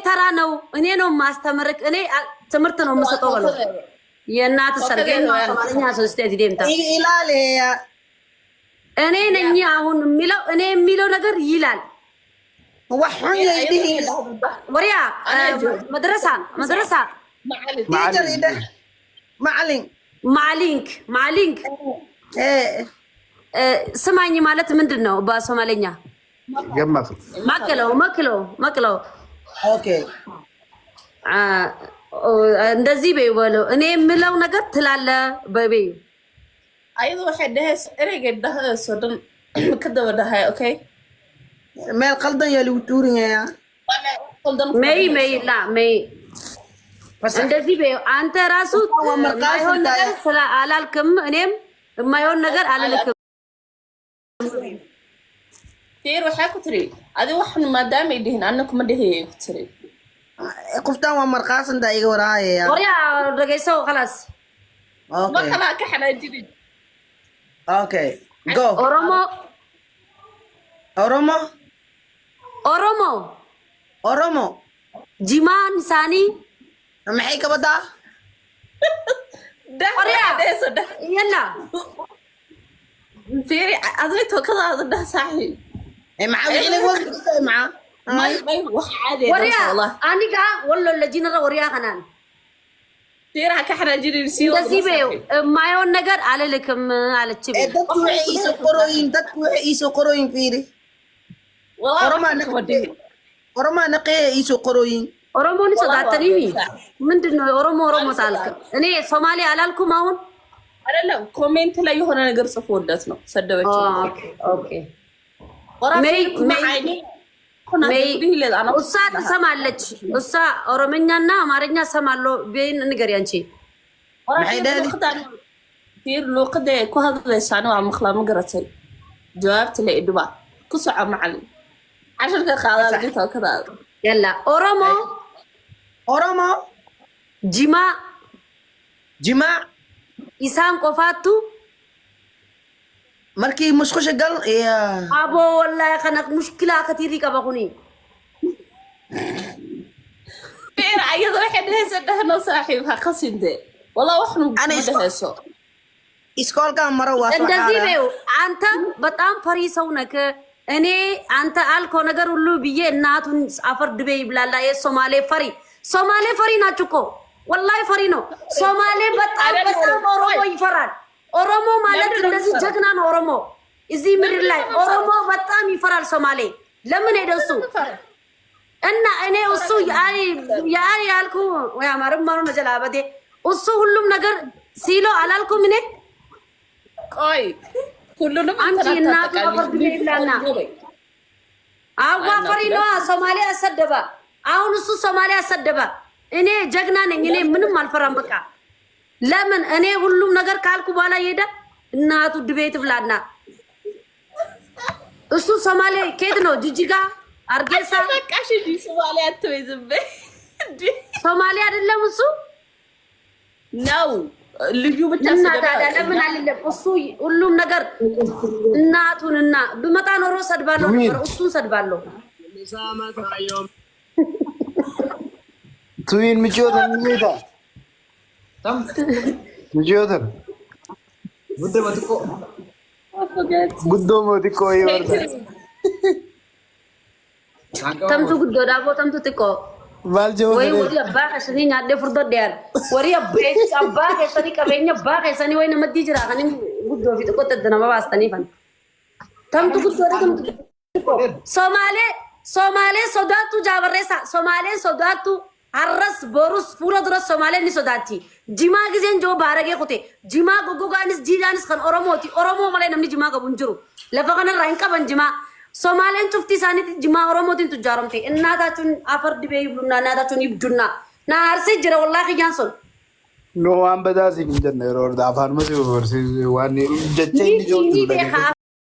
ተራ ነው። እኔ ነው ማስተምርክ። እኔ ትምህርት ነው የምሰጠው በለው። የእናት ሰርገኛ ሰማኛ ሶስቴት ዲምታ ይላል። እኔ ነኝ አሁን የሚለው እኔ የሚለው ነገር ይላል። ወህይ ይዲህ ወሪያ መድረሳ ማዕሊንክ ስማኝ ማለት ምንድን ነው በሶማሌኛ? መክለው ኦኬ እንደዚህ በይ በለው። እኔ የምለው ነገር ትላለ በበይ አይዶ ወሐደስ እረገደህ ሶደም ከደወደህ ኦኬ ما القلدن يا لوتورين يا مي لا مي እንደዚህ በይ አንተ ራሱ የማይሆን ነገር ስለ አላልክም እኔም የማይሆን ነገር አላልክም تير waxaa ku tiri adi waxan maadaama ay dhihin annaku ma dhehey ku tiri qoftan waa marqaas inta iga waraaya wariya dhageyso خلاص ma kala ka xanaajin okay go oromo jimaan sani maxay ka badaa wariya yalla تيري adi to kada saaxi معاوي معاه ما عادي والله أنا والله اللي جينا وريا خنان تيرا كحنا جيري نسيو نسيبه ما يون نجار على لكم على الشباب تدكوا يسو قروين فيري ورما نقي يسو قروين ኦሮሞ ንሰዳተኒ ምንድነው ኦሮሞ ታልክ እኔ ሶማሌ አላልኩም አሁን አይደለም ኮሜንት ላይ የሆነ ነገር ጽፎለት ነው ሰደበች ኦኬ እሷ ትሰማለች። እሷ ኦሮምኛና አማርኛ ሰማለሁ። ቤን ንገሪ አንቺ ፊር ሉቅደ ኩሃለሽ አኑ አምخላ መገረተይ ጀዋብት ለኢድባ ኩስዓ ማዓሊ عشان خلاص جيت كذا يلا ኦሮሞ ጅማ ኢሳን ቆፋቱ مركي مسخش قال يا ابو والله كانت مشكله كثير كبخوني فين عيد واحد هسه دهنا صاحبها قصين ده والله وحنا انا هسه اسكول كان مره واسو እንደዚህ ነው አንተ በጣም ፈሪ ሰው ነህ እኔ አንተ አልኮ ነገር ሁሉ ብዬ እናቱን አፈር ድቤ ይብላላ ሶማሌ ፈሪ ናችሁ እኮ والله ፈሪ ነው ሶማሌ በጣም ኦሮሞ ይፈራል ኦሮሞ ማለት እንደዚህ ጀግና ነው ኦሮሞ እዚህ ምድር ላይ ኦሮሞ በጣም ይፈራል ሶማሌ ለምን ሄደሱ እና እኔ እሱ ያይ ያልኩ ወይ አማርም ማሩ ነጀላበቴ እሱ ሁሉም ነገር ሲሎ አላልኩም እኔ ቆይ ሁሉንም አንቺ እናቱ ወርድ ይላልና አዋፈሪ ነው ሶማሌ አሰደባ አሁን እሱ ሶማሌ አሰደባ እኔ ጀግና ነኝ እኔ ምንም አልፈራም በቃ ለምን እኔ ሁሉም ነገር ካልኩ በኋላ ይሄዳ እናቱ ድቤት ብላና እሱ ሶማሌ ከየት ነው ጅጅጋ አርጌሳ በቃሽ ዲ ሶማሌ አትወይዝበ ሶማሌ አይደለም እሱ ነው ልዩ ብቻ ሰደባ ለምን አይደለም እሱ ሁሉም ነገር እናቱንና በመጣ ኖሮ ሰድባለሁ እሱን ሰድባለሁ ቱይን ምጆት እንይታ مجيودر قدومو تيكو يورد تمتو قدو دابو تمتو تيكو والجو وري أباك سني نادي فردو ديال وري أباك سني كبيني أباك سني وين مدي جرا خني قدو في تيكو تدنا ما باستني فن تمتو قدو تمتو سومالي صداتو جابرسا سومالي صداتو arras borus fura dura somale ni sodati jima gizen jo barage khote jima gogoganis jidanis kan oromo male namni jima ga bunjuru lafa kana ranka ban jima somalen tufti saniti jima oromotin tujaromte innatachun afar dibe yibuna natachun ibjuna na arse jira wallahi janson no am badasi kinjane ror da farmasi versi wani jecce ni jo